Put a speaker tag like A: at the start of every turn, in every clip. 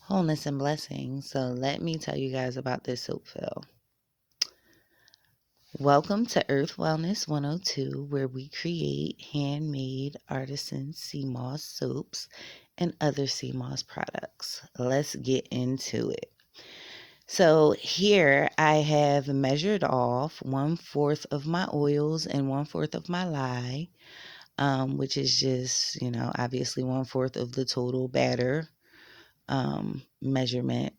A: Wholeness and blessings. So let me tell you guys about this soap fill. Welcome to Earth Wellness 102, where we create handmade artisan sea moss soaps and other sea moss products. Let's get into it. So here I have measured off 1/4 of my oils and 1/4 of my lye, which is just, obviously 1/4 of the total batter measurement.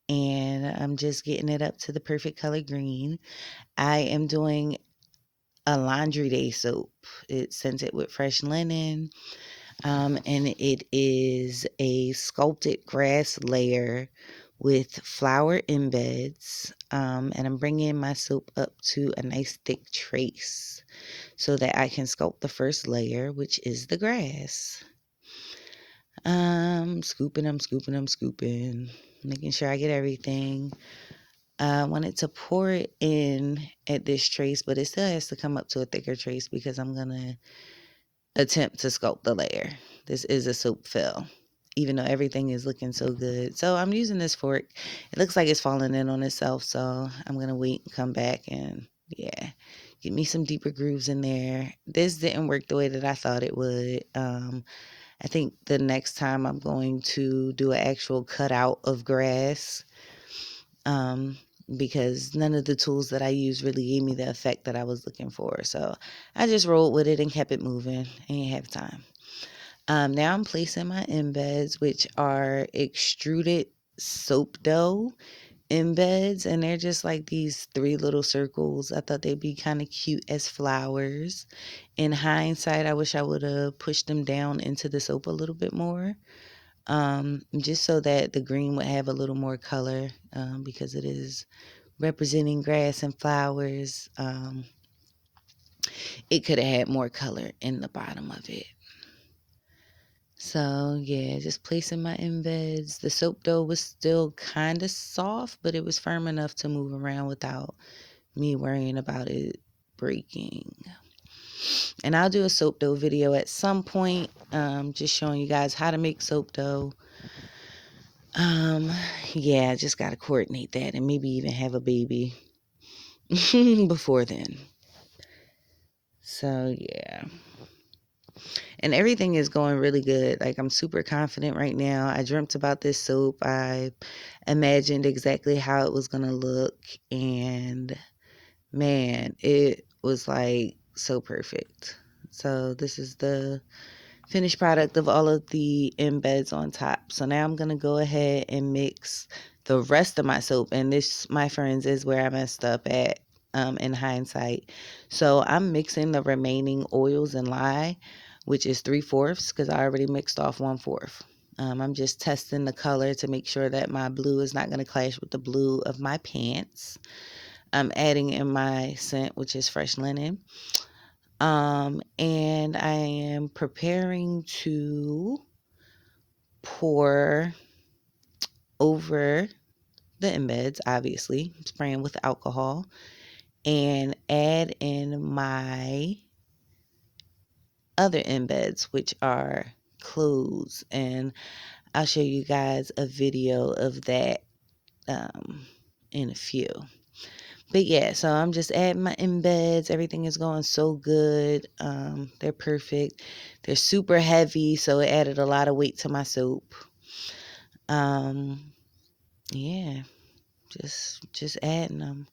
A: And I'm just getting it up to the perfect color green. I am doing a laundry day soap. It's scented with fresh linen, and it is a sculpted grass layer with flower embeds. And I'm bringing my soap up to a nice thick trace so that I can sculpt the first layer, which is the grass. I'm scooping, making sure I get everything. I wanted to pour it in at this trace, but it still has to come up to a thicker trace because I'm going to attempt to sculpt the layer. This is a soap fill, even though everything is looking so good. So I'm using this fork. It looks like it's falling in on itself, so I'm going to wait and come back and, get me some deeper grooves in there. This didn't work the way that I thought it would. I think the next time I'm going to do an actual cutout of grass, because none of the tools that I used really gave me the effect that I was looking for. So I just rolled with it and kept it moving. I didn't have time. Now I'm placing my embeds, which are extruded soap dough embeds, and they're just like these 3 little circles. I thought they'd be kind of cute as flowers. In hindsight, I wish I would have pushed them down into the soap a little bit more, just so that the green would have a little more color, because it is representing grass and flowers. It could have had more color in the bottom of it. So yeah, just placing my embeds. The soap dough was still kind of soft, but it was firm enough to move around without me worrying about it breaking. And I'll do a soap dough video at some point, just showing you guys how to make soap dough. Yeah, I just got to coordinate that and maybe even have a baby before then. So yeah. And everything is going really good. Like, I'm super confident right now. I dreamt about this soap. I imagined exactly how it was going to look. And man, it was like so perfect. So this is the finished product of all of the embeds on top. So now I'm going to go ahead and mix the rest of my soap. And this, my friends, is where I messed up at, in hindsight. So I'm mixing the remaining oils and lye, which is 3/4, because I already mixed off 1/4. I'm just testing the color to make sure that my blue is not going to clash with the blue of my pants. I'm adding in my scent, which is fresh linen. And I am preparing to pour over the embeds, obviously, spraying with alcohol, and add in my other embeds, which are clothes. And I'll show you guys a video of that in a few. But yeah, so I'm just adding my embeds. Everything is going so good. They're perfect. They're super heavy, so it added a lot of weight to my soap. Yeah, just adding them.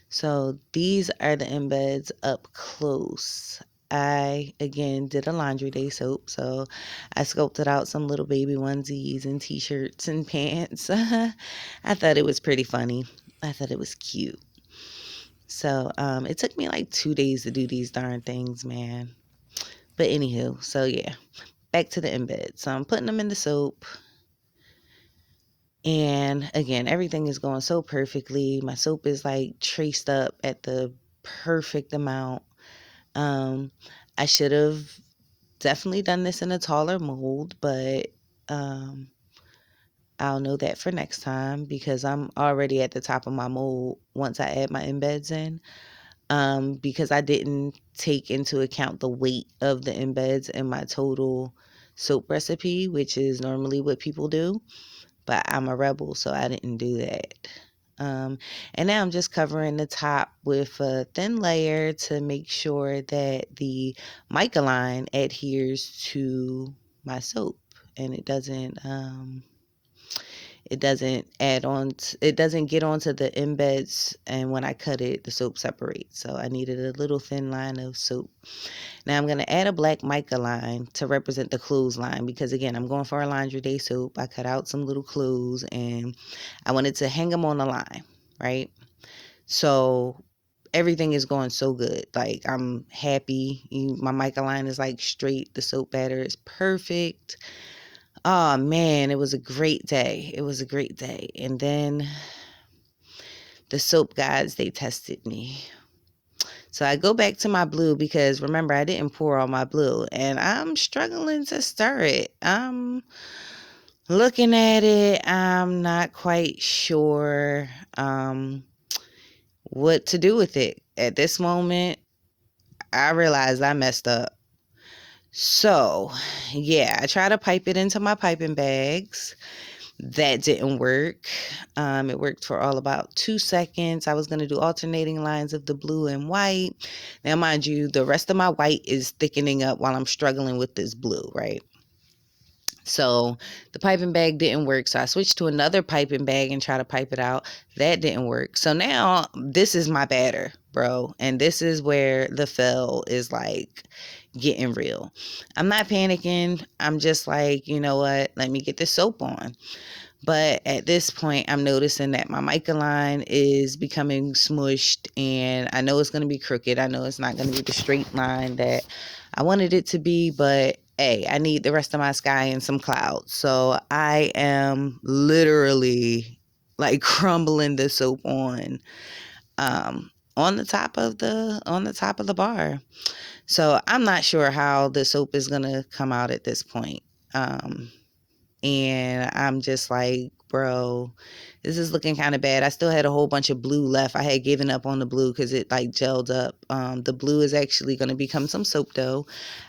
A: So these are the embeds up close. I, again, did a laundry day soap, so I sculpted out some little baby onesies and t-shirts and pants. I thought it was pretty funny. I thought it was cute. So it took me like 2 days to do these darn things, man. But anywho, so yeah, back to the embed. So I'm putting them in the soap. And again, everything is going so perfectly. My soap is like traced up at the perfect amount. I should have definitely done this in a taller mold, but I'll know that for next time because I'm already at the top of my mold once I add my embeds in. Because I didn't take into account the weight of the embeds in my total soap recipe, which is normally what people do. but I'm a rebel, so I didn't do that. And now I'm just covering the top with a thin layer to make sure that the mica line adheres to my soap and it doesn't add on it doesn't get onto the embeds, and when I cut it the soap separates. So I needed a little thin line of soap. Now I'm going to add a black mica line to represent the clothes line, because again, I'm going for a laundry day soap. I cut out some little clothes and I wanted to hang them on the line, right? So everything is going so good. Like, I'm happy. My mica line is like straight. The soap batter is perfect. Oh man, it was a great day. It was a great day. And then the soap gods, they tested me. So I go back to my blue because remember, I didn't pour all my blue and I'm struggling to stir it. I'm looking at it. I'm not quite sure what to do with it. At this moment, I realized I messed up. So yeah, I try to pipe it into my piping bags. That didn't work. It worked for all about 2 seconds. I was going to do alternating lines of the blue and white. Now, mind you, the rest of my white is thickening up while I'm struggling with this blue, right? So the piping bag didn't work. So I switched to another piping bag and try to pipe it out. That didn't work. So now this is my batter, bro. And this is where the fail is like getting real. I'm not panicking. I'm just like, you know what? Let me get this soap on. But at this point, I'm noticing that my mica line is becoming smushed and I know it's going to be crooked. I know it's not going to be the straight line that I wanted it to be, but hey, I need the rest of my sky and some clouds. So I am literally like crumbling the soap on the top of the bar. So I'm not sure how the soap is going to come out at this point. And I'm just like, bro, this is looking kind of bad. I still had a whole bunch of blue left. I had given up on the blue because it like gelled up. The blue is actually going to become some soap dough.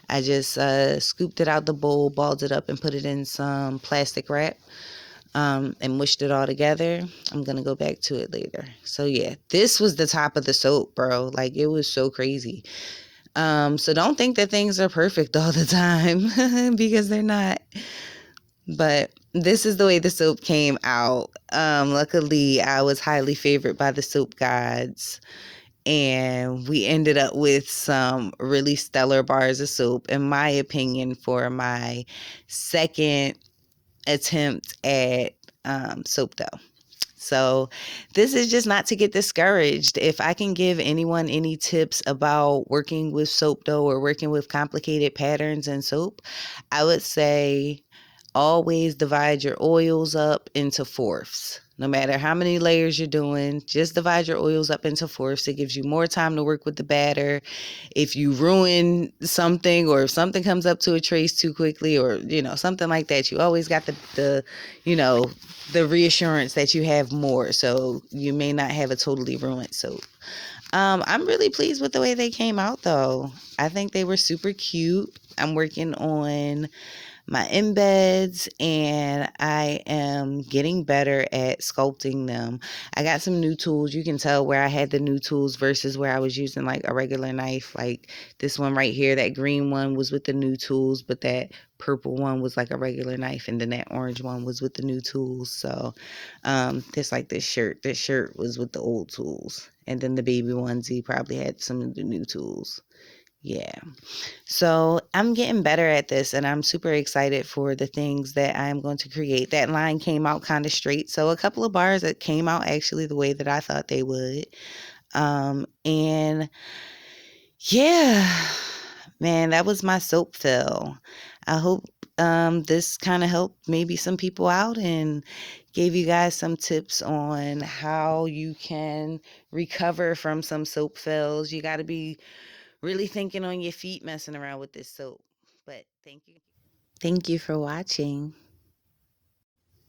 A: I just scooped it out the bowl, balled it up, and put it in some plastic wrap, and mushed it all together. I'm going to go back to it later. So yeah, this was the top of the soap, bro. Like, it was so crazy. So don't think that things are perfect all the time because they're not. But this is the way the soap came out. Luckily, I was highly favored by the soap gods, and we ended up with some really stellar bars of soap, in my opinion, for my second attempt at soap dough. So this is just not to get discouraged. If I can give anyone any tips about working with soap dough or working with complicated patterns in soap, I would say always divide your oils up into fourths. No matter how many layers you're doing, just divide your oils up into fourths. It gives you more time to work with the batter. If you ruin something, or if something comes up to a trace too quickly, or something like that, you always got the the reassurance that you have more, so you may not have a totally ruined soap. I'm really pleased with the way they came out, though. I think they were super cute. I'm working on my embeds and I am getting better at sculpting them. I got some new tools. You can tell where I had the new tools versus where I was using like a regular knife. Like this one right here, that green one was with the new tools, but that purple one was like a regular knife, and then that orange one was with the new tools. So there's like this shirt. This shirt was with the old tools, and then the baby onesie probably had some of the new tools. Yeah. So I'm getting better at this, and I'm super excited for the things that I'm going to create. That line came out kind of straight. So a couple of bars that came out actually the way that I thought they would. And yeah, man, that was my soap fill. I hope this kind of helped maybe some people out and gave you guys some tips on how you can recover from some soap fills. You got to be really thinking on your feet messing around with this soap. But thank you. Thank you for watching.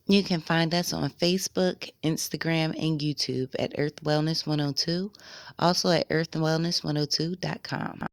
A: You can find us on Facebook, Instagram, and YouTube at Earth Wellness 102, also at earthwellness102.com.